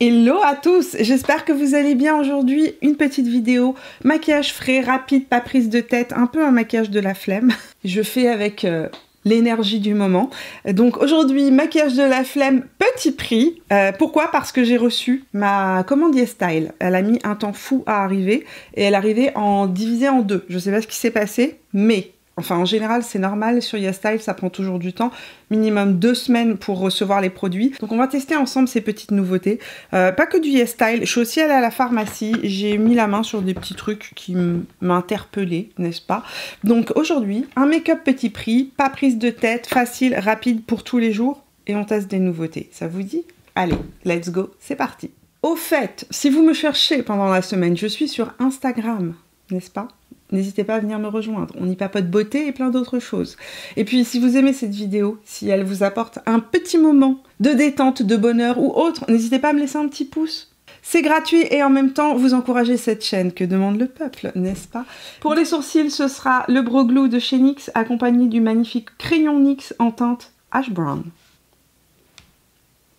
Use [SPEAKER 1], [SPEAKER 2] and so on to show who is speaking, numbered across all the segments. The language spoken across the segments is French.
[SPEAKER 1] Hello à tous, j'espère que vous allez bien aujourd'hui. Une petite vidéo maquillage frais, rapide, pas prise de tête, un peu un maquillage de la flemme. Je fais avec l'énergie du moment. Donc aujourd'hui, maquillage de la flemme, petit prix. Pourquoi? Parce que j'ai reçu ma commande YesStyle. Elle a mis un temps fou à arriver et elle est arrivée divisée en deux. Je sais pas ce qui s'est passé, mais... Enfin, en général, c'est normal, sur YesStyle, ça prend toujours du temps, minimum 2 semaines pour recevoir les produits. Donc on va tester ensemble ces petites nouveautés. Pas que du YesStyle, je suis aussi allée à la pharmacie, j'ai mis la main sur des petits trucs qui m'interpellaient, n'est-ce pas? Donc aujourd'hui, un make-up petit prix, pas prise de tête, facile, rapide pour tous les jours, et on teste des nouveautés. Ça vous dit? Allez, let's go, c'est parti. Au fait, si vous me cherchez pendant la semaine, je suis sur Instagram, n'est-ce pas? N'hésitez pas à venir me rejoindre, on y papote beauté et plein d'autres choses. Et puis si vous aimez cette vidéo, si elle vous apporte un petit moment de détente, de bonheur ou autre, n'hésitez pas à me laisser un petit pouce. C'est gratuit et en même temps vous encouragez cette chaîne que demande le peuple, n'est-ce pas? Pour les sourcils, ce sera le Brow Glue de chez NYX accompagné du magnifique crayon NYX en teinte Ash Brown.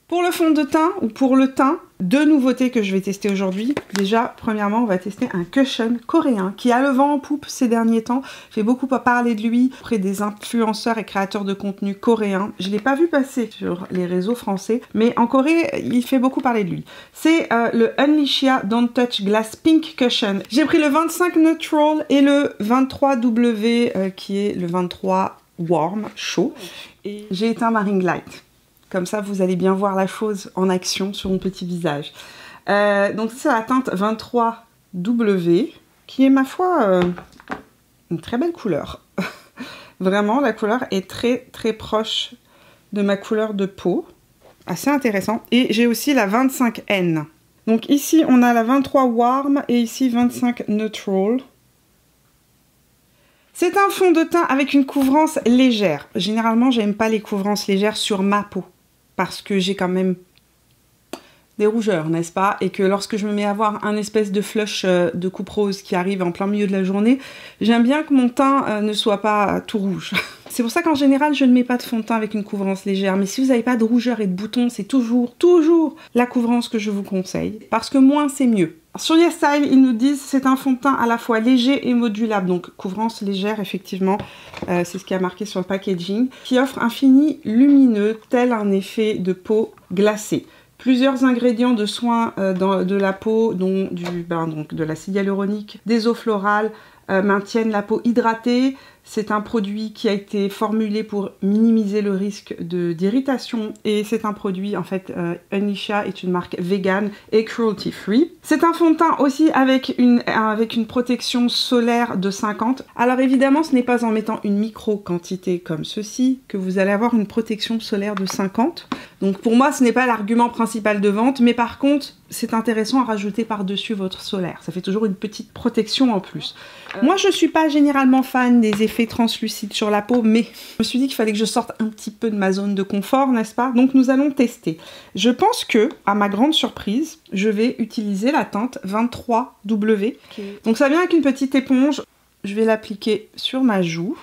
[SPEAKER 1] Pour le fond de teint ou pour le teint, deux nouveautés que je vais tester aujourd'hui. Déjà, premièrement, on va tester un cushion coréen qui a le vent en poupe ces derniers temps. J'ai beaucoup parlé de lui auprès des influenceurs et créateurs de contenu coréens. Je ne l'ai pas vu passer sur les réseaux français, mais en Corée, il fait beaucoup parler de lui. C'est le Unleashia Don't Touch Glass Pink Cushion. J'ai pris le 25 Neutral et le 23W qui est le 23 Warm, chaud. Et j'ai éteint ma ring light. Comme ça, vous allez bien voir la chose en action sur mon petit visage. Donc c'est la teinte 23W, qui est, ma foi, une très belle couleur. Vraiment, la couleur est très très proche de ma couleur de peau. Assez intéressant. Et j'ai aussi la 25N. Donc ici, on a la 23 Warm et ici 25 Neutral. C'est un fond de teint avec une couvrance légère. Généralement, j'aime pas les couvrances légères sur ma peau. Parce que j'ai quand même des rougeurs, n'est-ce pas? Et que lorsque je me mets à avoir un espèce de flush de coupe rose qui arrive en plein milieu de la journée, j'aime bien que mon teint ne soit pas tout rouge. C'est pour ça qu'en général, je ne mets pas de fond de teint avec une couvrance légère. Mais si vous n'avez pas de rougeur et de boutons, c'est toujours la couvrance que je vous conseille. Parce que moins, c'est mieux. Sur YesStyle, ils nous disent c'est un fond de teint à la fois léger et modulable. Donc, couvrance légère, effectivement, c'est ce qui a marqué sur le packaging. Qui offre un fini lumineux, tel un effet de peau glacée. Plusieurs ingrédients de soins de la peau, dont donc de l'acide hyaluronique, des eaux florales, maintiennent la peau hydratée. C'est un produit qui a été formulé pour minimiser le risque d'irritation et c'est un produit, en fait, Unleashia est une marque vegan et cruelty free. C'est un fond de teint aussi avec une protection solaire de 50. Alors évidemment, ce n'est pas en mettant une micro quantité comme ceci que vous allez avoir une protection solaire de 50. Donc pour moi, ce n'est pas l'argument principal de vente, mais par contre, c'est intéressant à rajouter par-dessus votre solaire. Ça fait toujours une petite protection en plus. Moi, je suis pas généralement fan des effets translucides sur la peau, mais je me suis dit qu'il fallait que je sorte un petit peu de ma zone de confort, n'est-ce pas? Donc nous allons tester. Je pense que, à ma grande surprise, je vais utiliser la teinte 23W. Okay. Donc ça vient avec une petite éponge. Je vais l'appliquer sur ma joue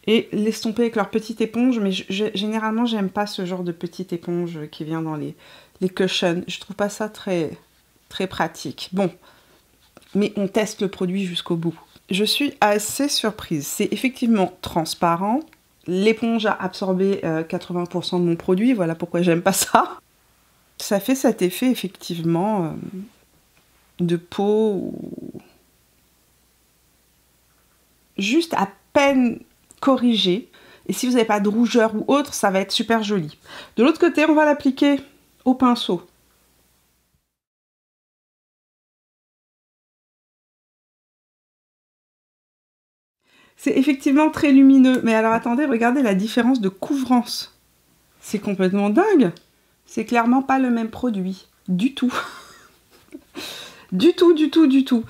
[SPEAKER 1] et l'estomper avec leur petite éponge, mais généralement, j'aime pas ce genre de petite éponge qui vient dans les cushions. Je trouve pas ça très pratique. Bon, mais on teste le produit jusqu'au bout. Je suis assez surprise. C'est effectivement transparent. L'éponge a absorbé 80% de mon produit. Voilà pourquoi j'aime pas ça. Ça fait cet effet, effectivement, de peau juste à peine corrigée. Et si vous n'avez pas de rougeur ou autre, ça va être super joli. De l'autre côté, on va l'appliquer au pinceau. C'est effectivement très lumineux. Mais alors attendez, regardez la différence de couvrance. C'est complètement dingue. C'est clairement pas le même produit. Du tout. Du tout.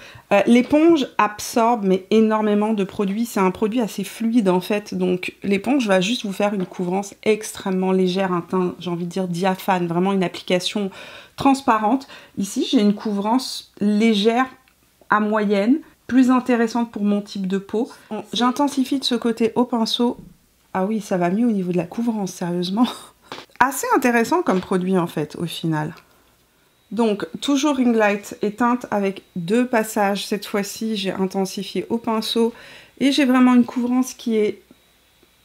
[SPEAKER 1] L'éponge absorbe mais énormément de produits. C'est un produit assez fluide en fait. Donc l'éponge va juste vous faire une couvrance extrêmement légère, un teint, j'ai envie de dire diaphane, vraiment une application transparente. Ici, j'ai une couvrance légère à moyenne, plus intéressante pour mon type de peau. J'intensifie de ce côté au pinceau. Ah oui, ça va mieux au niveau de la couvrance, sérieusement. Assez intéressant comme produit en fait, au final. Donc, toujours ring light et teinte avec 2 passages. Cette fois-ci, j'ai intensifié au pinceau et j'ai vraiment une couvrance qui est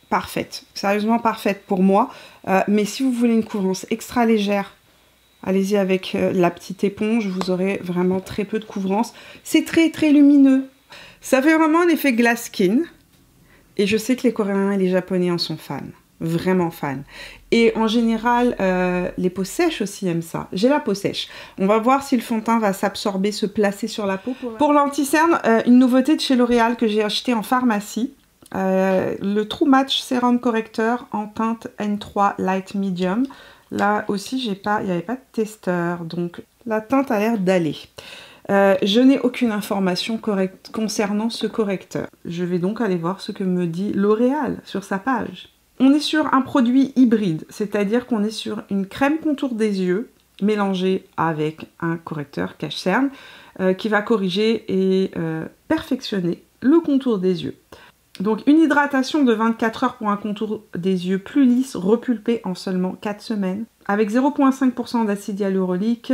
[SPEAKER 1] parfaite. Sérieusement parfaite pour moi. Mais si vous voulez une couvrance extra légère, allez-y avec la petite éponge. Vous aurez vraiment très peu de couvrance. C'est très, très lumineux. Ça fait vraiment un effet glass skin. Et je sais que les Coréens et les Japonais en sont fans. Vraiment fans. Et en général, les peaux sèches aussi aiment ça. J'ai la peau sèche. On va voir si le fond de teint va s'absorber, se placer sur la peau. Pour l'anti-cerne, une nouveauté de chez L'Oréal que j'ai acheté en pharmacie. Le True Match Sérum Correcteur en teinte N3 Light Medium. Là aussi, il n'y avait pas de testeur. Donc, la teinte a l'air d'aller. Je n'ai aucune information concernant ce correcteur. Je vais donc aller voir ce que me dit L'Oréal sur sa page. On est sur un produit hybride, c'est-à-dire qu'on est sur une crème contour des yeux mélangée avec un correcteur cache-cerne qui va corriger et perfectionner le contour des yeux. Donc une hydratation de 24 heures pour un contour des yeux plus lisse, repulpé en seulement 4 semaines, avec 0,5% d'acide hyaluronique,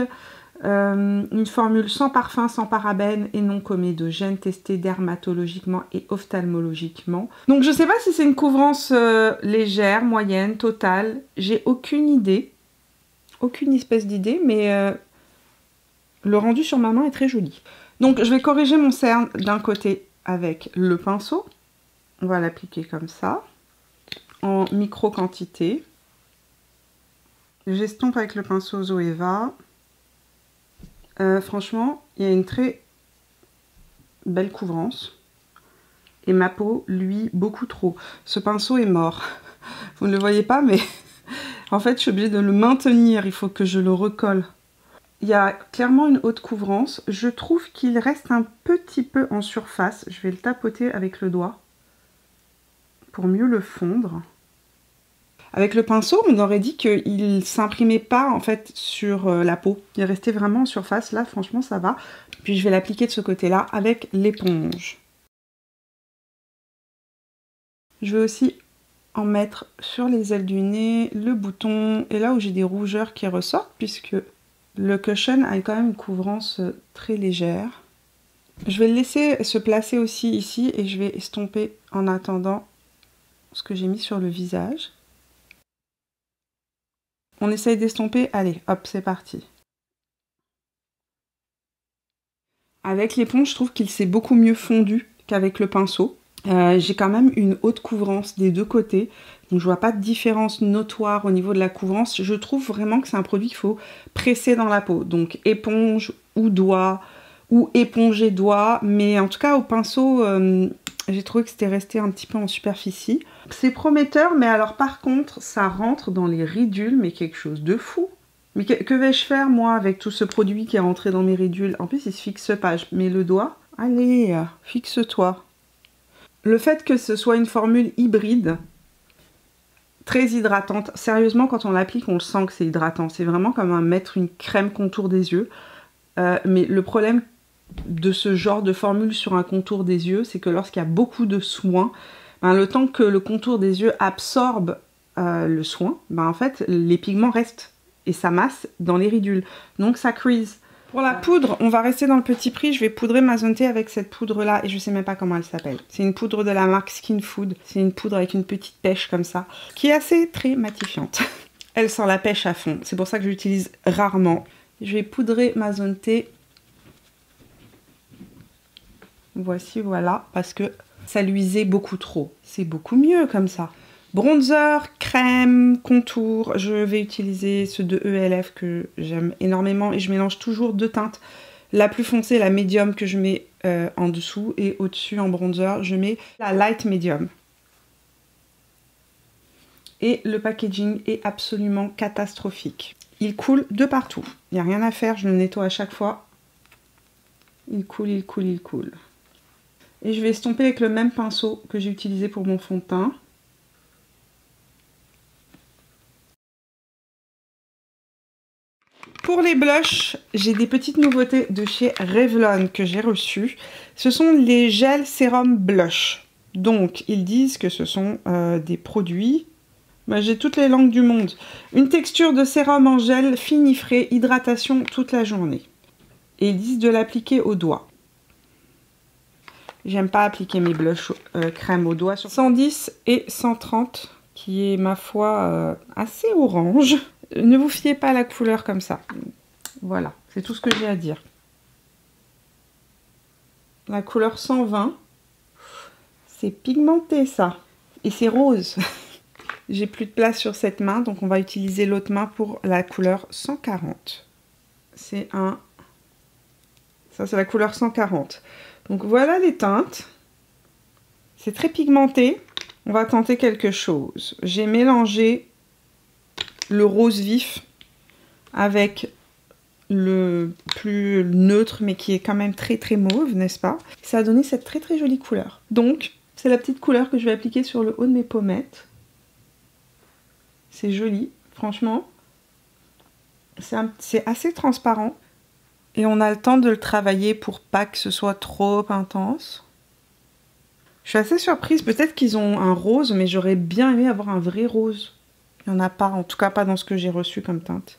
[SPEAKER 1] une formule sans parfum, sans parabènes et non comédogène, testée dermatologiquement et ophtalmologiquement. Donc je sais pas si c'est une couvrance légère, moyenne, totale, j'ai aucune idée, aucune espèce d'idée, mais le rendu sur ma main est très joli. Donc je vais corriger mon cerne d'un côté avec le pinceau, on va l'appliquer comme ça, en micro quantité. J'estompe avec le pinceau Zoeva. Franchement, il y a une très belle couvrance. Et ma peau, lui, beaucoup trop. Ce pinceau est mort. Vous ne le voyez pas, mais en fait, je suis obligée de le maintenir. Il faut que je le recolle. Il y a clairement une haute couvrance. Je trouve qu'il reste un petit peu en surface. Je vais le tapoter avec le doigt pour mieux le fondre. Avec le pinceau, on aurait dit qu'il ne s'imprimait pas en fait sur la peau. Il est resté vraiment en surface. Là, franchement, ça va. Puis je vais l'appliquer de ce côté-là avec l'éponge. Je vais aussi en mettre sur les ailes du nez, le bouton, et là où j'ai des rougeurs qui ressortent, puisque le cushion a quand même une couvrance très légère. Je vais le laisser se placer aussi ici, et je vais estomper en attendant ce que j'ai mis sur le visage. On essaye d'estomper, allez, hop, c'est parti. Avec l'éponge, je trouve qu'il s'est beaucoup mieux fondu qu'avec le pinceau. J'ai quand même une haute couvrance des deux côtés, donc je vois pas de différence notoire au niveau de la couvrance. Je trouve vraiment que c'est un produit qu'il faut presser dans la peau, donc éponge ou doigt, ou éponger doigt, mais en tout cas au pinceau, j'ai trouvé que c'était resté un petit peu en superficie. C'est prometteur, mais alors par contre, ça rentre dans les ridules, mais quelque chose de fou. Mais que vais-je faire, moi, avec tout ce produit qui est rentré dans mes ridules? En plus, il se fixe pas. Je mets le doigt. Allez, fixe-toi. Le fait que ce soit une formule hybride, très hydratante. Sérieusement, quand on l'applique, on le sent que c'est hydratant. C'est vraiment comme mettre une crème contour des yeux. Mais le problème de ce genre de formule sur un contour des yeux, c'est que lorsqu'il y a beaucoup de soin, ben, le temps que le contour des yeux absorbe le soin, ben, en fait, les pigments restent et ça masse dans les ridules. Donc ça crease. Pour la poudre, on va rester dans le petit prix. Je vais poudrer ma zone T avec cette poudre-là et je sais même pas comment elle s'appelle. C'est une poudre de la marque Skin Food. C'est une poudre avec une petite pêche comme ça, qui est assez très matifiante. Elle sent la pêche à fond. C'est pour ça que je l'utilise rarement. Je vais poudrer ma zone T. Voici, voilà, parce que ça luisait beaucoup trop. C'est beaucoup mieux comme ça. Bronzer, crème, contour, je vais utiliser ceux de ELF que j'aime énormément et je mélange toujours deux teintes. La plus foncée, la médium que je mets en dessous et au-dessus en bronzer, je mets la light medium. Et le packaging est absolument catastrophique. Il coule de partout. Il n'y a rien à faire, je le nettoie à chaque fois. Il coule, il coule, il coule. Et je vais estomper avec le même pinceau que j'ai utilisé pour mon fond de teint. Pour les blushs, j'ai des petites nouveautés de chez Revlon que j'ai reçues. Ce sont les gels sérum blush. Donc, ils disent que ce sont des produits Bah, j'ai toutes les langues du monde. Une texture de sérum en gel, finifré, hydratation toute la journée. Et ils disent de l'appliquer au doigt. J'aime pas appliquer mes blushs crème au doigt. Sur 110 et 130, qui est ma foi assez orange. Ne vous fiez pas à la couleur comme ça. Voilà, c'est tout ce que j'ai à dire. La couleur 120, c'est pigmenté ça. Et c'est rose. J'ai plus de place sur cette main, donc on va utiliser l'autre main pour la couleur 140. C'est un... Ça, c'est la couleur 140. Donc voilà les teintes. C'est très pigmenté. On va tenter quelque chose. J'ai mélangé le rose vif avec le plus neutre, mais qui est quand même très très mauve, n'est-ce pas? Ça a donné cette très très jolie couleur. Donc, c'est la petite couleur que je vais appliquer sur le haut de mes pommettes. C'est joli, franchement. C'est assez transparent. Et on a le temps de le travailler pour pas que ce soit trop intense. Je suis assez surprise. Peut-être qu'ils ont un rose, mais j'aurais bien aimé avoir un vrai rose. Il n'y en a pas, en tout cas pas dans ce que j'ai reçu comme teinte.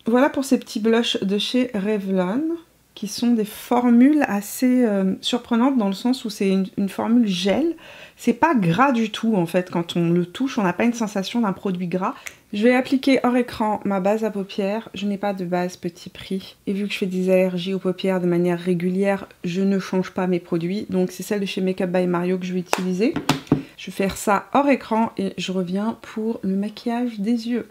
[SPEAKER 1] Voilà pour ces petits blushs de chez Revlon, qui sont des formules assez surprenantes dans le sens où c'est une formule gel. C'est pas gras du tout en fait, quand on le touche, on n'a pas une sensation d'un produit gras. Je vais appliquer hors écran ma base à paupières. Je n'ai pas de base petit prix. Et vu que je fais des allergies aux paupières de manière régulière, je ne change pas mes produits. Donc c'est celle de chez Makeup by Mario que je vais utiliser. Je vais faire ça hors écran et je reviens pour le maquillage des yeux.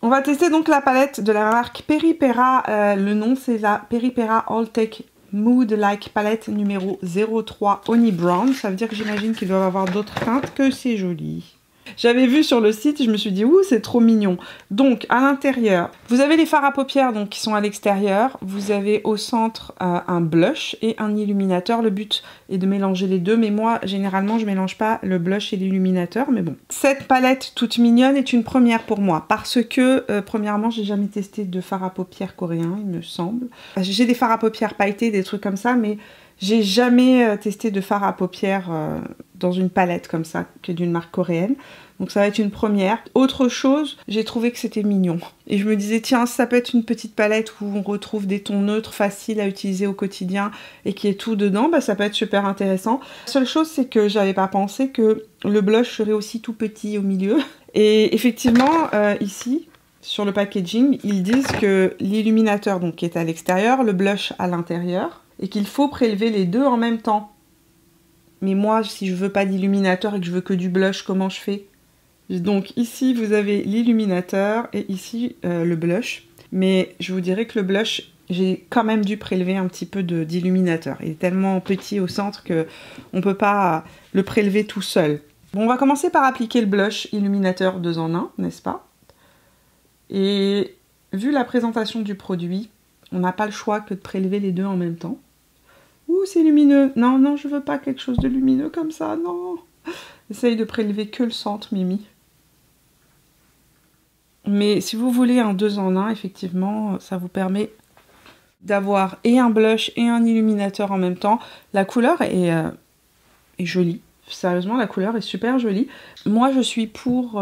[SPEAKER 1] On va tester donc la palette de la marque Peripera. Le nom c'est la Peripera All Tech Mood Like palette numéro 03 Honey Brown. Ça veut dire que j'imagine qu'ils doivent avoir d'autres teintes, que c'est joli. J'avais vu sur le site, je me suis dit, ouh, c'est trop mignon. Donc, à l'intérieur, vous avez les fards à paupières donc, qui sont à l'extérieur. Vous avez au centre un blush et un illuminateur. Le but est de mélanger les deux, mais moi, généralement, je mélange pas le blush et l'illuminateur, mais bon. Cette palette toute mignonne est une première pour moi, parce que, premièrement, j'ai jamais testé de fard à paupières coréen, il me semble. J'ai des fards à paupières pailletés, des trucs comme ça, mais j'ai jamais testé de fard à paupières dans une palette comme ça, qui est d'une marque coréenne. Donc ça va être une première. Autre chose, j'ai trouvé que c'était mignon. Et je me disais, tiens, ça peut être une petite palette où on retrouve des tons neutres faciles à utiliser au quotidien et qui est tout dedans, bah, ça peut être super intéressant. La seule chose, c'est que j'avais pas pensé que le blush serait aussi tout petit au milieu. Et effectivement, ici, sur le packaging, ils disent que l'illuminateur donc qui est à l'extérieur, le blush à l'intérieur, et qu'il faut prélever les deux en même temps. Mais moi, si je veux pas d'illuminateur et que je veux que du blush, comment je fais? Donc ici, vous avez l'illuminateur et ici, le blush. Mais je vous dirais que le blush, j'ai quand même dû prélever un petit peu d'illuminateur. Il est tellement petit au centre qu'on ne peut pas le prélever tout seul. Bon, on va commencer par appliquer le blush illuminateur 2 en 1, n'est-ce pas? Et vu la présentation du produit, on n'a pas le choix que de prélever les deux en même temps. Ouh, c'est lumineux. Non, non, je veux pas quelque chose de lumineux comme ça, non. Essaye de prélever que le centre, Mimi. Mais si vous voulez un 2 en 1, effectivement, ça vous permet d'avoir et un blush et un illuminateur en même temps. La couleur est jolie. Sérieusement, la couleur est super jolie. Moi, je suis pour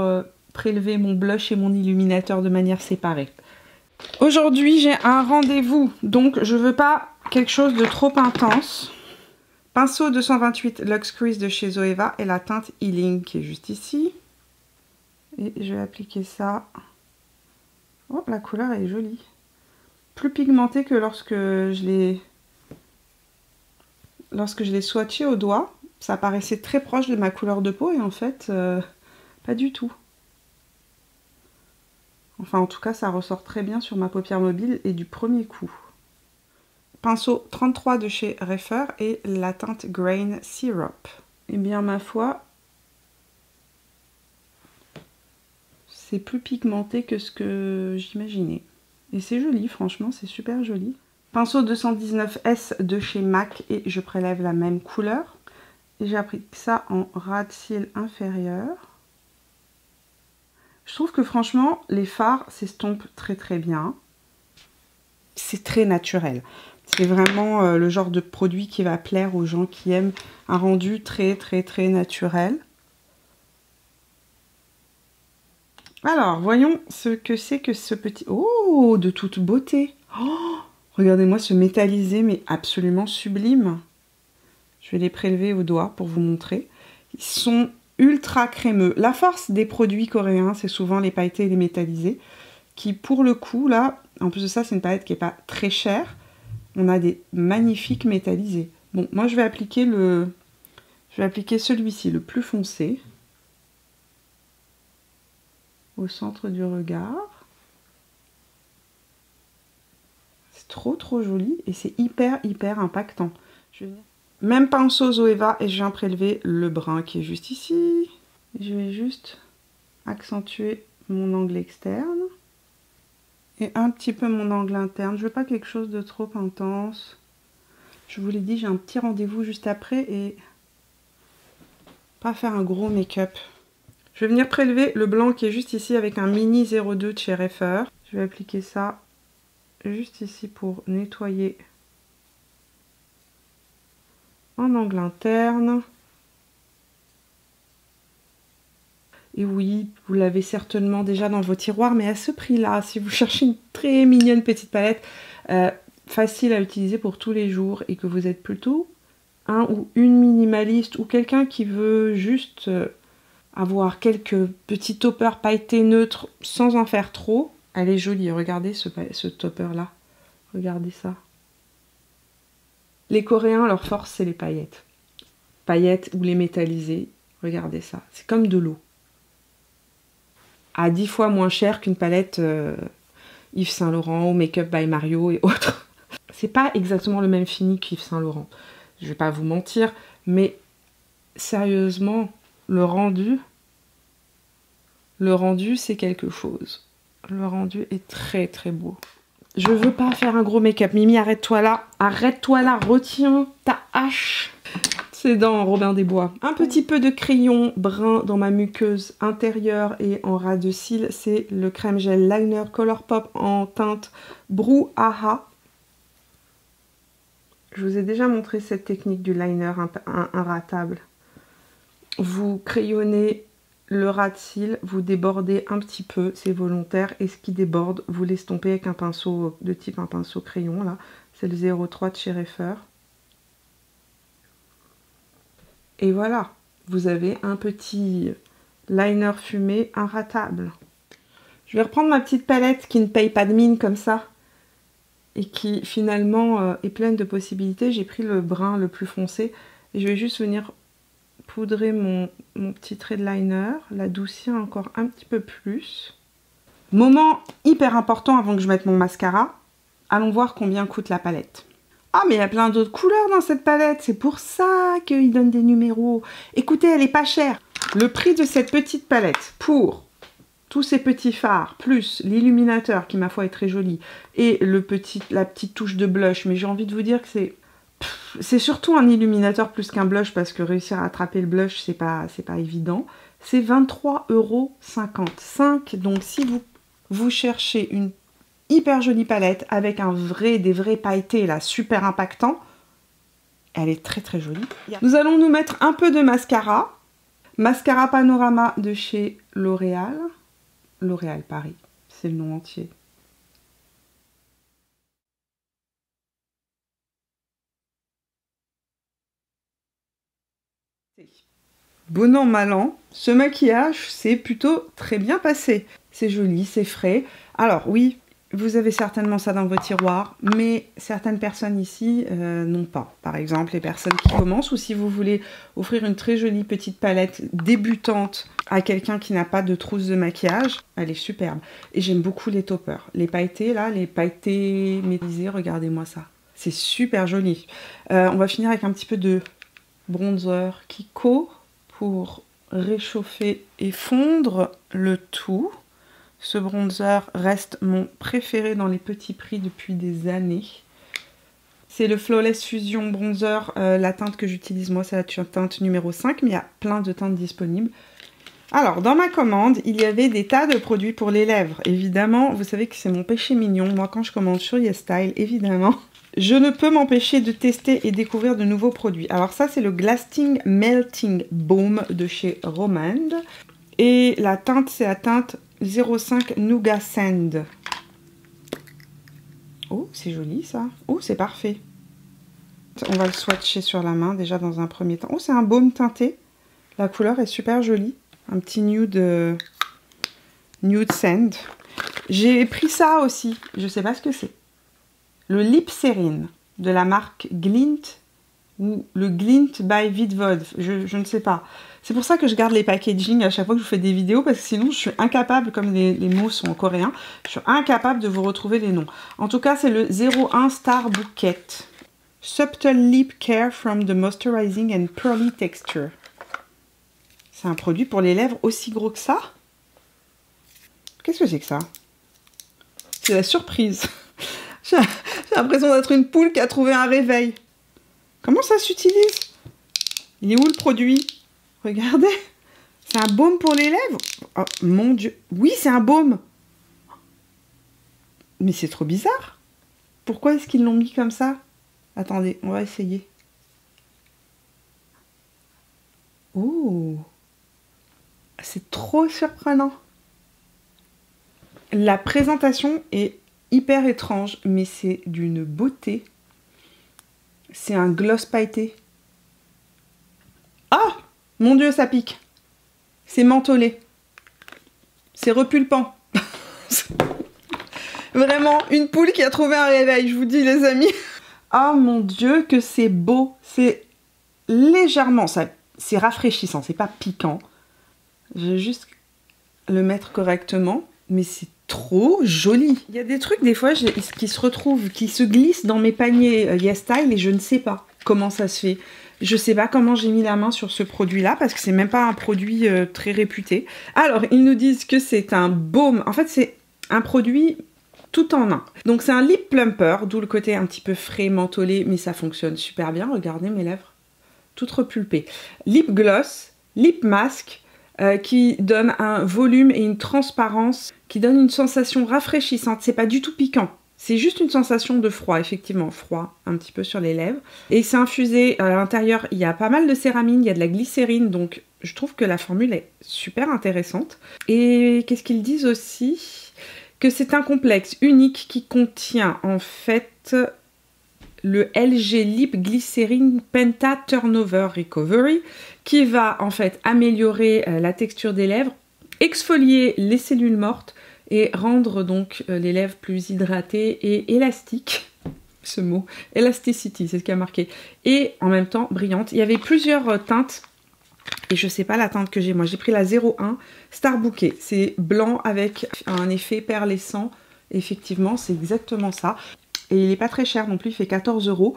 [SPEAKER 1] prélever mon blush et mon illuminateur de manière séparée. Aujourd'hui, j'ai un rendez-vous, donc je veux pas quelque chose de trop intense. Pinceau 228 Luxe Crease de chez Zoeva et la teinte Healing qui est juste ici. Et je vais appliquer ça. Oh, la couleur est jolie. Plus pigmentée que lorsque je l'ai swatché au doigt. Ça paraissait très proche de ma couleur de peau et en fait, pas du tout. Enfin, en tout cas, ça ressort très bien sur ma paupière mobile et du premier coup. Pinceau 33 de chez Refer et la teinte Grain Syrup. Eh bien, ma foi, c'est plus pigmenté que ce que j'imaginais. Et c'est joli, franchement, c'est super joli. Pinceau 219S de chez MAC et je prélève la même couleur. Et j'applique ça en ras de cils inférieur. Je trouve que franchement, les fards s'estompent très très bien. C'est très naturel. C'est vraiment le genre de produit qui va plaire aux gens qui aiment un rendu très très très naturel. Alors, voyons ce que c'est que ce petit... Oh, de toute beauté. Oh, regardez-moi ce métallisé, mais absolument sublime. Je vais les prélever au doigt pour vous montrer. Ils sont ultra crémeux. La force des produits coréens, c'est souvent les pailletés et les métallisés, qui pour le coup, là, en plus de ça, c'est une palette qui n'est pas très chère. On a des magnifiques métallisés. Bon, moi, je vais appliquer celui-ci, le plus foncé, au centre du regard. C'est trop, trop joli et c'est hyper, hyper impactant. Je vais venir... Même pinceau Zoeva et je viens prélever le brun qui est juste ici. Je vais juste accentuer mon angle externe et un petit peu mon angle interne. Je veux pas quelque chose de trop intense. Je vous l'ai dit, j'ai un petit rendez-vous juste après et pas faire un gros make-up. Je vais venir prélever le blanc qui est juste ici avec un mini 02 de chez Reifer. Je vais appliquer ça juste ici pour nettoyer en angle interne. Et oui, vous l'avez certainement déjà dans vos tiroirs, mais à ce prix-là, si vous cherchez une très mignonne petite palette, facile à utiliser pour tous les jours et que vous êtes plutôt un ou une minimaliste ou quelqu'un qui veut juste avoir quelques petits toppers pailletés neutres sans en faire trop, elle est jolie. Regardez ce topper-là. Regardez ça. Les Coréens, leur force, c'est les paillettes. Paillettes ou les métallisés. Regardez ça. C'est comme de l'eau. À 10 fois moins cher qu'une palette Yves Saint Laurent ou Make Up by Mario et autres. C'est pas exactement le même fini qu'Yves Saint Laurent. Je vais pas vous mentir, mais sérieusement, le rendu, c'est quelque chose. Le rendu est très très beau. Je veux pas faire un gros make-up. Mimi, arrête-toi là. Arrête-toi là. Retiens ta hache. C'est dans Robin des Bois. Un petit peu de crayon brun dans ma muqueuse intérieure et en ras de cils. C'est le crème gel liner Colourpop en teinte Brouhaha. Je vous ai déjà montré cette technique du liner inratable. Vous crayonnez le ras de cils, vous débordez un petit peu, c'est volontaire, et ce qui déborde, vous l'estompez avec un pinceau de type un pinceau crayon, là. C'est le 03 de chez Reifer. Et voilà, vous avez un petit liner fumé inratable. Je vais reprendre ma petite palette qui ne paye pas de mine comme ça et qui finalement est pleine de possibilités. J'ai pris le brun le plus foncé et je vais juste venir poudrer mon petit trait de liner, l'adoucir encore un petit peu plus. Moment hyper important avant que je mette mon mascara, allons voir combien coûte la palette. Ah, mais il y a plein d'autres couleurs dans cette palette, c'est pour ça qu'ils donnent des numéros. Écoutez, elle est pas chère. Le prix de cette petite palette pour tous ces petits fards, plus l'illuminateur qui ma foi est très joli, et la petite touche de blush, mais j'ai envie de vous dire que c'est surtout un illuminateur plus qu'un blush, parce que réussir à attraper le blush, c'est pas évident. C'est 23,55 €. Donc si vous cherchez une hyper jolie palette avec des vrais pailletés là, super impactants. Elle est très très jolie. Nous allons nous mettre un peu de mascara. Mascara Panorama de chez L'Oréal. L'Oréal Paris, c'est le nom entier. Bon an, mal an, ce maquillage s'est plutôt très bien passé. C'est joli, c'est frais. Alors oui, vous avez certainement ça dans vos tiroirs, mais certaines personnes ici n'ont pas. Par exemple, les personnes qui commencent, ou si vous voulez offrir une très jolie petite palette débutante à quelqu'un qui n'a pas de trousse de maquillage, elle est superbe. Et j'aime beaucoup les toppers. Les pailletés, là, les pailletés métallisés, regardez-moi ça. C'est super joli. On va finir avec un petit peu de bronzer Kiko pour réchauffer et fondre le tout. Ce bronzer reste mon préféré dans les petits prix depuis des années. C'est le Flawless Fusion Bronzer, la teinte que j'utilise moi, c'est la teinte numéro 5, mais il y a plein de teintes disponibles. Alors, dans ma commande, il y avait des tas de produits pour les lèvres. Évidemment, vous savez que c'est mon péché mignon. Moi, quand je commande sur YesStyle, évidemment, je ne peux m'empêcher de tester et découvrir de nouveaux produits. Alors ça, c'est le Glasting Melting Balm de chez Romand. Et la teinte, c'est la teinte 05 Nougat Sand. Oh, c'est joli ça. Oh, c'est parfait. On va le swatcher sur la main déjà dans un premier temps. Oh, c'est un baume teinté. La couleur est super jolie. Un petit nude, nude sand. J'ai pris ça aussi. Je sais pas ce que c'est. Le Lip Serine de la marque Glint ou le Glint by Vidvod. Je ne sais pas. C'est pour ça que je garde les packaging à chaque fois que je vous fais des vidéos parce que sinon je suis incapable, comme les mots sont en coréen, je suis incapable de vous retrouver les noms. En tout cas, c'est le 01 Star Bouquet. Subtle Lip Care from the Moisturizing and Pearly Texture. C'est un produit pour les lèvres aussi gros que ça? Qu'est-ce que c'est que ça? C'est la surprise. J'ai l'impression d'être une poule qui a trouvé un réveil. Comment ça s'utilise? Il est où le produit? Regardez. C'est un baume pour les lèvres? Oh mon Dieu. Oui, c'est un baume. Mais c'est trop bizarre. Pourquoi est-ce qu'ils l'ont mis comme ça? Attendez, on va essayer. Oh. C'est trop surprenant. La présentation est hyper étrange, mais c'est d'une beauté. C'est un gloss pailleté. Ah! Mon Dieu, ça pique. C'est mentholé. C'est repulpant. Vraiment, une poule qui a trouvé un réveil, je vous dis les amis. Oh mon Dieu, que c'est beau. C'est légèrement, c'est rafraîchissant, c'est pas piquant. Je vais juste le mettre correctement, mais c'est trop joli. Il y a des trucs des fois qui se retrouvent, qui se glissent dans mes paniers YesStyle et je ne sais pas comment ça se fait. Je sais pas comment j'ai mis la main sur ce produit-là parce que c'est même pas un produit très réputé. Alors, ils nous disent que c'est un baume. En fait, c'est un produit tout en un. Donc, c'est un lip plumper, d'où le côté un petit peu frais, mentholé, mais ça fonctionne super bien. Regardez mes lèvres, toutes repulpées. Lip gloss, lip mask, qui donne un volume et une transparence, qui donne une sensation rafraîchissante. C'est pas du tout piquant. C'est juste une sensation de froid, effectivement, froid, un petit peu sur les lèvres. Et c'est infusé, à l'intérieur, il y a pas mal de céramine, il y a de la glycérine, donc je trouve que la formule est super intéressante. Et qu'est-ce qu'ils disent aussi? Que c'est un complexe unique qui contient, en fait, le LG Lip Glycerine Penta Turnover Recovery, qui va, en fait, améliorer la texture des lèvres, exfolier les cellules mortes, et rendre donc les lèvres plus hydratées et élastiques. Ce mot, elasticity, c'est ce qui a marqué. Et en même temps brillantes. Il y avait plusieurs teintes. Et je sais pas la teinte que j'ai. Moi, j'ai pris la 01 Star Bouquet. C'est blanc avec un effet perlescent. Effectivement, c'est exactement ça. Et il n'est pas très cher non plus. Il fait 14 €.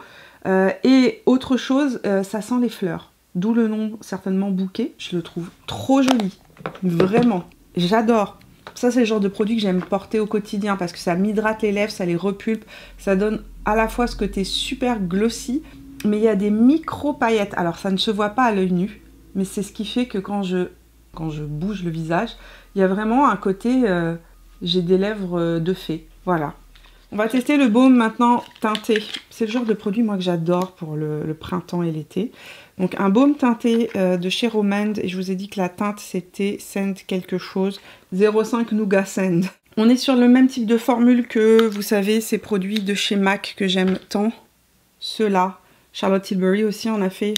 [SPEAKER 1] Et autre chose, ça sent les fleurs. D'où le nom, certainement, Bouquet. Je le trouve trop joli. Vraiment. J'adore. Ça, c'est le genre de produit que j'aime porter au quotidien parce que ça m'hydrate les lèvres, ça les repulpe. Ça donne à la fois ce côté super glossy, mais il y a des micro-paillettes. Alors, ça ne se voit pas à l'œil nu, mais c'est ce qui fait que quand je bouge le visage, il y a vraiment un côté... j'ai des lèvres de fée. Voilà. On va tester le baume maintenant teinté. C'est le genre de produit, moi, que j'adore pour le printemps et l'été. Donc, un baume teinté de chez Romand. Et je vous ai dit que la teinte, c'était Sand quelque chose. 05 Nougat Sand. On est sur le même type de formule que, vous savez, ces produits de chez MAC que j'aime tant. Ceux-là. Charlotte Tilbury aussi en a fait.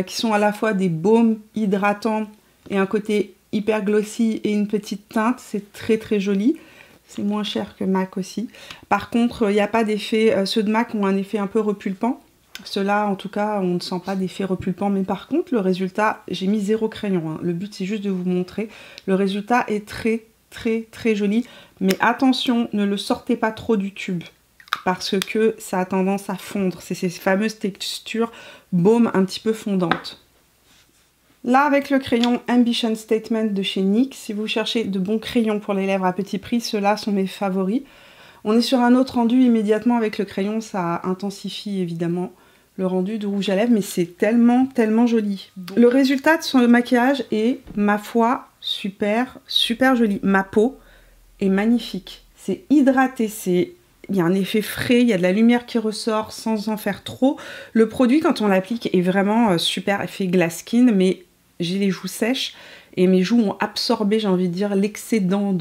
[SPEAKER 1] Qui sont à la fois des baumes hydratants et un côté hyper glossy et une petite teinte. C'est très, très joli. C'est moins cher que MAC aussi. Par contre, il n'y a pas d'effet... ceux de MAC ont un effet un peu repulpant. Ceux-là, en tout cas, on ne sent pas d'effet repulpant. Mais par contre, le résultat... J'ai mis 0 crayon. Hein. Le but, c'est juste de vous montrer. Le résultat est très, très, très joli. Mais attention, ne le sortez pas trop du tube. Parce que ça a tendance à fondre. C'est ces fameuses textures baume un petit peu fondantes. Là, avec le crayon Ambition Statement de chez NYX, si vous cherchez de bons crayons pour les lèvres à petit prix, ceux-là sont mes favoris. On est sur un autre rendu immédiatement avec le crayon, ça intensifie évidemment le rendu de rouge à lèvres, mais c'est tellement, tellement joli. Le résultat de son maquillage est, ma foi, super, super joli. Ma peau est magnifique. C'est hydraté, il y a un effet frais, il y a de la lumière qui ressort sans en faire trop. Le produit, quand on l'applique, est vraiment super effet glass skin, mais j'ai les joues sèches et mes joues ont absorbé, j'ai envie de dire, l'excédent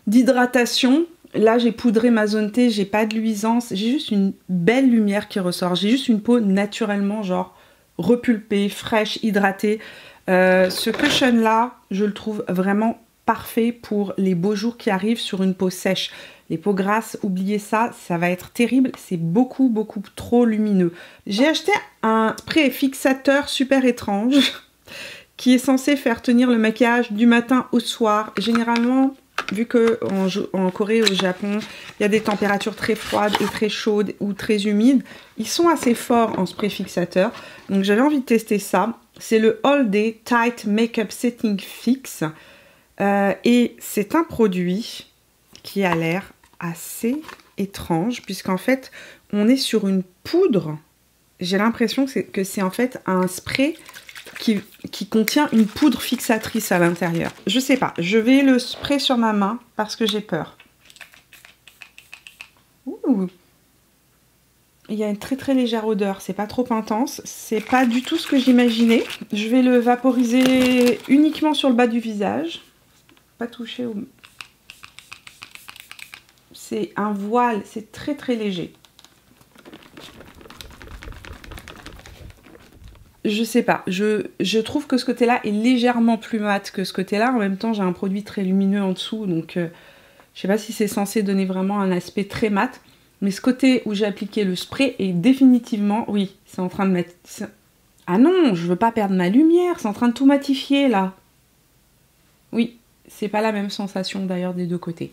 [SPEAKER 1] d'hydratation. Là, j'ai poudré ma zone T, j'ai pas de luisance, j'ai juste une belle lumière qui ressort. J'ai juste une peau naturellement, genre, repulpée, fraîche, hydratée. Ce cushion-là, je le trouve vraiment parfait pour les beaux jours qui arrivent sur une peau sèche. Les peaux grasses, oubliez ça, ça va être terrible. C'est beaucoup, beaucoup trop lumineux. J'ai acheté un spray fixateur super étrange qui est censé faire tenir le maquillage du matin au soir. Généralement, vu qu'en Corée, au Japon, il y a des températures très froides et très chaudes ou très humides, ils sont assez forts en spray fixateur. Donc j'avais envie de tester ça. C'est le All Day Tight Makeup Setting Fix. Et c'est un produit qui a l'air assez étrange, puisqu'en fait, on est sur une poudre. J'ai l'impression que c'est en fait un spray qui contient une poudre fixatrice à l'intérieur. Je sais pas, je vais le spray sur ma main parce que j'ai peur. Ouh. Il y a une très très légère odeur, c'est pas trop intense, c'est pas du tout ce que j'imaginais. Je vais le vaporiser uniquement sur le bas du visage, pas toucher au... C'est un voile, c'est très très léger. Je sais pas, je trouve que ce côté-là est légèrement plus mat que ce côté-là. En même temps, j'ai un produit très lumineux en dessous, donc je sais pas si c'est censé donner vraiment un aspect très mat. Mais ce côté où j'ai appliqué le spray est définitivement... Oui, c'est en train de mettre... Ah non, je veux pas perdre ma lumière, c'est en train de tout matifier là. Oui, c'est pas la même sensation d'ailleurs des deux côtés.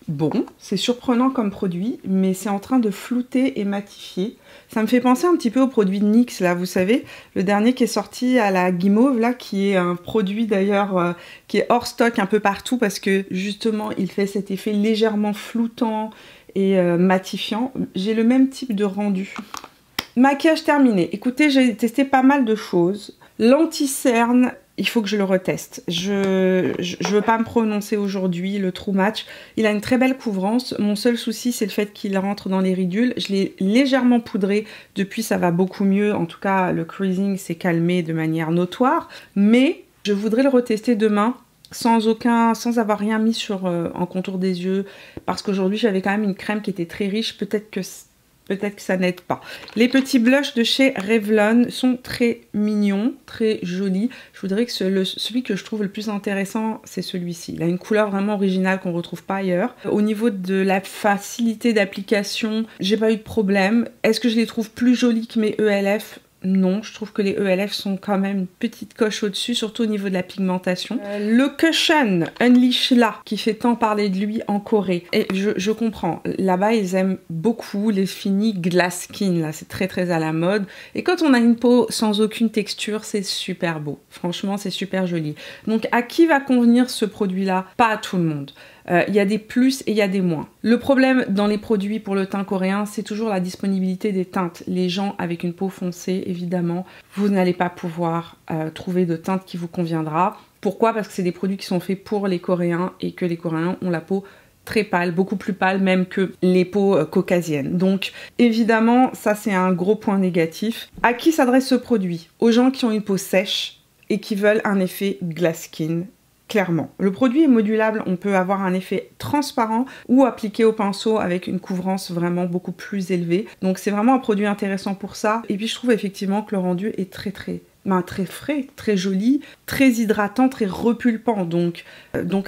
[SPEAKER 1] Bon, c'est surprenant comme produit, mais c'est en train de flouter et matifier. Ça me fait penser un petit peu au produit de NYX, là, vous savez, le dernier qui est sorti à la guimauve, là, qui est un produit d'ailleurs qui est hors stock un peu partout, parce que justement, il fait cet effet légèrement floutant et matifiant. J'ai le même type de rendu. Maquillage terminé. Écoutez, j'ai testé pas mal de choses. L'anti-cerne, il faut que je le reteste. Je veux pas me prononcer aujourd'hui, le True Match. Il a une très belle couvrance. Mon seul souci, c'est le fait qu'il rentre dans les ridules. Je l'ai légèrement poudré. Depuis, ça va beaucoup mieux. En tout cas, le creasing s'est calmé de manière notoire. Mais je voudrais le retester demain sans avoir rien mis en contour des yeux. Parce qu'aujourd'hui, j'avais quand même une crème qui était très riche. Peut-être que ça n'aide pas. Les petits blushs de chez Revlon sont très mignons, très jolis. Je voudrais que celui que je trouve le plus intéressant, c'est celui-ci. Il a une couleur vraiment originale qu'on ne retrouve pas ailleurs. Au niveau de la facilité d'application, j'ai pas eu de problème. Est-ce que je les trouve plus jolis que mes ELF ? Non, je trouve que les ELF sont quand même une petite coche au-dessus, surtout au niveau de la pigmentation. Le cushion Unleash là, qui fait tant parler de lui en Corée. Et je comprends, là-bas ils aiment beaucoup les finis glass skin, là c'est très très à la mode. Et quand on a une peau sans aucune texture, c'est super beau. Franchement, c'est super joli. Donc à qui va convenir ce produit-là ? Pas à tout le monde. Il y a des plus et il y a des moins. Le problème dans les produits pour le teint coréen, c'est toujours la disponibilité des teintes. Les gens avec une peau foncée, évidemment, vous n'allez pas pouvoir trouver de teinte qui vous conviendra. Pourquoi ? Parce que c'est des produits qui sont faits pour les Coréens et que les Coréens ont la peau très pâle, beaucoup plus pâle même que les peaux caucasiennes. Donc évidemment, ça c'est un gros point négatif. À qui s'adresse ce produit ? Aux gens qui ont une peau sèche et qui veulent un effet glass skin. Clairement. Le produit est modulable, on peut avoir un effet transparent ou appliqué au pinceau avec une couvrance vraiment beaucoup plus élevée. Donc c'est vraiment un produit intéressant pour ça. Et puis je trouve effectivement que le rendu est très frais, très joli, très hydratant, très repulpant. Donc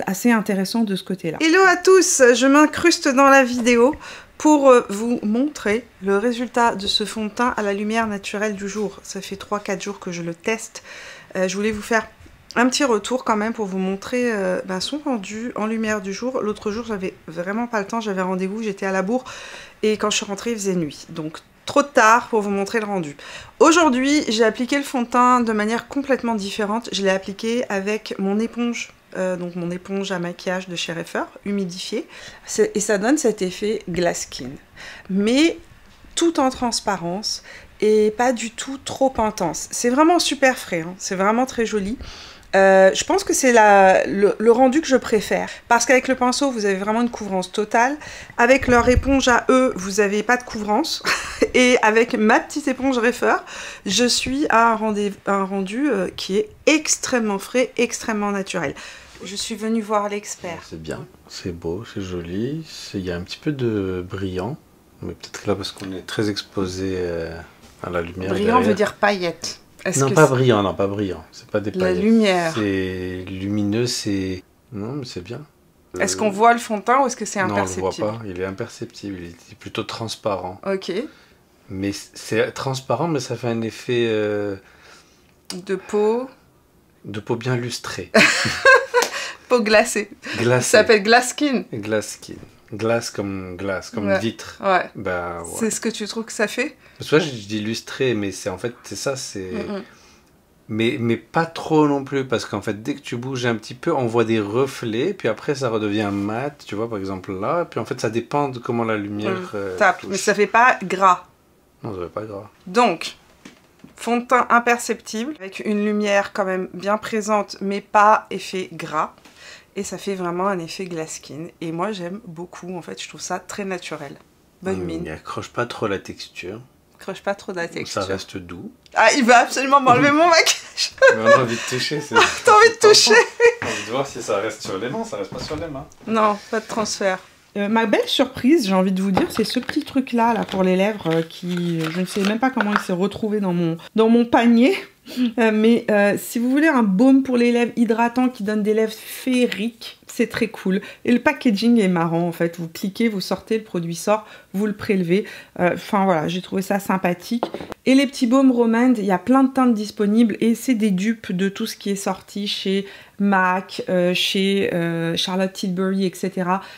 [SPEAKER 1] assez intéressant de ce côté-là. Hello à tous, je m'incruste dans la vidéo pour vous montrer le résultat de ce fond de teint à la lumière naturelle du jour. Ça fait 3-4 jours que je le teste. Je voulais vous faire un petit retour quand même pour vous montrer son rendu en lumière du jour. L'autre jour, j'avais vraiment pas le temps, j'avais rendez-vous, j'étais à la bourre et quand je suis rentrée, il faisait nuit. Donc trop tard pour vous montrer le rendu. Aujourd'hui, j'ai appliqué le fond de teint de manière complètement différente. Je l'ai appliqué avec mon éponge, donc mon éponge à maquillage de chez Refer, humidifiée. Et ça donne cet effet glass skin. Mais tout en transparence et pas du tout trop intense. C'est vraiment super frais, hein. C'est vraiment très joli. Je pense que c'est le rendu que je préfère. Parce qu'avec le pinceau, vous avez vraiment une couvrance totale. Avec leur éponge à eux, vous n'avez pas de couvrance. Et avec ma petite éponge Reifer, je suis à un rendu qui est extrêmement frais, extrêmement naturel. Je suis venue voir l'expert.
[SPEAKER 2] C'est bien, c'est beau, c'est joli. Il y a un petit peu de brillant. Mais peut-être que là, parce qu'on est très exposé à la lumière.
[SPEAKER 1] Brillant
[SPEAKER 2] derrière.
[SPEAKER 1] veut dire paillette.
[SPEAKER 2] Non, pas brillant, non, pas brillant. C'est pas des paillettes.
[SPEAKER 1] La lumière.
[SPEAKER 2] C'est lumineux, c'est... Non, mais c'est bien.
[SPEAKER 1] Est-ce qu'on voit le fond de teint ou est-ce que c'est imperceptible?
[SPEAKER 2] Non, on le voit pas. Il est imperceptible. Il est plutôt transparent.
[SPEAKER 1] Ok.
[SPEAKER 2] Mais c'est transparent, mais ça fait un effet...
[SPEAKER 1] De peau.
[SPEAKER 2] De peau bien lustrée.
[SPEAKER 1] Peau glacée.
[SPEAKER 2] Glacée.
[SPEAKER 1] Ça s'appelle glass skin.
[SPEAKER 2] Glass skin. Glace comme
[SPEAKER 1] ouais.
[SPEAKER 2] vitre.
[SPEAKER 1] Ouais.
[SPEAKER 2] Bah, ouais.
[SPEAKER 1] C'est ce que tu trouves que ça fait?
[SPEAKER 2] Parce que là, je dis lustré, mais c'est en fait, c'est ça, c'est... Mais pas trop non plus, parce qu'en fait, dès que tu bouges un petit peu, on voit des reflets, puis après, ça redevient mat, tu vois, par exemple là, puis en fait, ça dépend de comment la lumière
[SPEAKER 1] tape,
[SPEAKER 2] touche.
[SPEAKER 1] mais ça fait pas gras.
[SPEAKER 2] Non, ça fait pas gras.
[SPEAKER 1] Donc, fond de teint imperceptible, avec une lumière quand même bien présente, mais pas effet gras. Et ça fait vraiment un effet glass skin. Et moi, j'aime beaucoup, en fait, je trouve ça très naturel. Bonne mine.
[SPEAKER 2] Il accroche pas trop la texture.
[SPEAKER 1] Accroche pas trop de la texture.
[SPEAKER 2] Ça reste doux.
[SPEAKER 1] Ah, il va absolument m'enlever mon maquillage.
[SPEAKER 2] On a envie de toucher.
[SPEAKER 1] T'as envie de toucher?
[SPEAKER 2] On a envie de voir si ça reste sur les mains, ça reste pas sur les mains.
[SPEAKER 1] Non, pas de transfert. Ma belle surprise, j'ai envie de vous dire, c'est ce petit truc-là là, pour les lèvres qui... je ne sais même pas comment il s'est retrouvé dans mon panier. Mais si vous voulez un baume pour les lèvres hydratant qui donne des lèvres féeriques, c'est très cool. Et le packaging est marrant en fait. Vous cliquez, vous sortez, le produit sort, vous le prélevez. Enfin voilà, j'ai trouvé ça sympathique. Et les petits baumes Romand, il y a plein de teintes disponibles et c'est des dupes de tout ce qui est sorti chez MAC, chez Charlotte Tilbury, etc.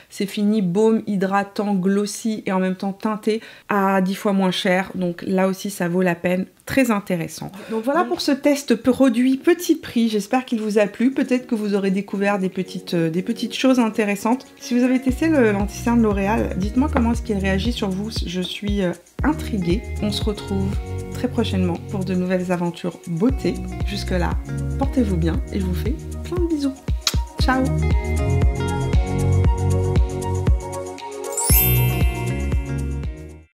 [SPEAKER 1] C'est fini, baume hydratant, glossy et en même temps teinté à 10 fois moins cher. Donc là aussi, ça vaut la peine. Très intéressant. Donc voilà pour ce test produit petit prix. J'espère qu'il vous a plu. Peut-être que vous aurez découvert des petites choses intéressantes. Si vous avez testé l'anti-cerne L'Oréal, dites-moi comment est-ce qu'il réagit sur vous. Je suis intriguée. On se retrouve très prochainement pour de nouvelles aventures beauté. Jusque-là, portez-vous bien et je vous fais plein de bisous. Ciao!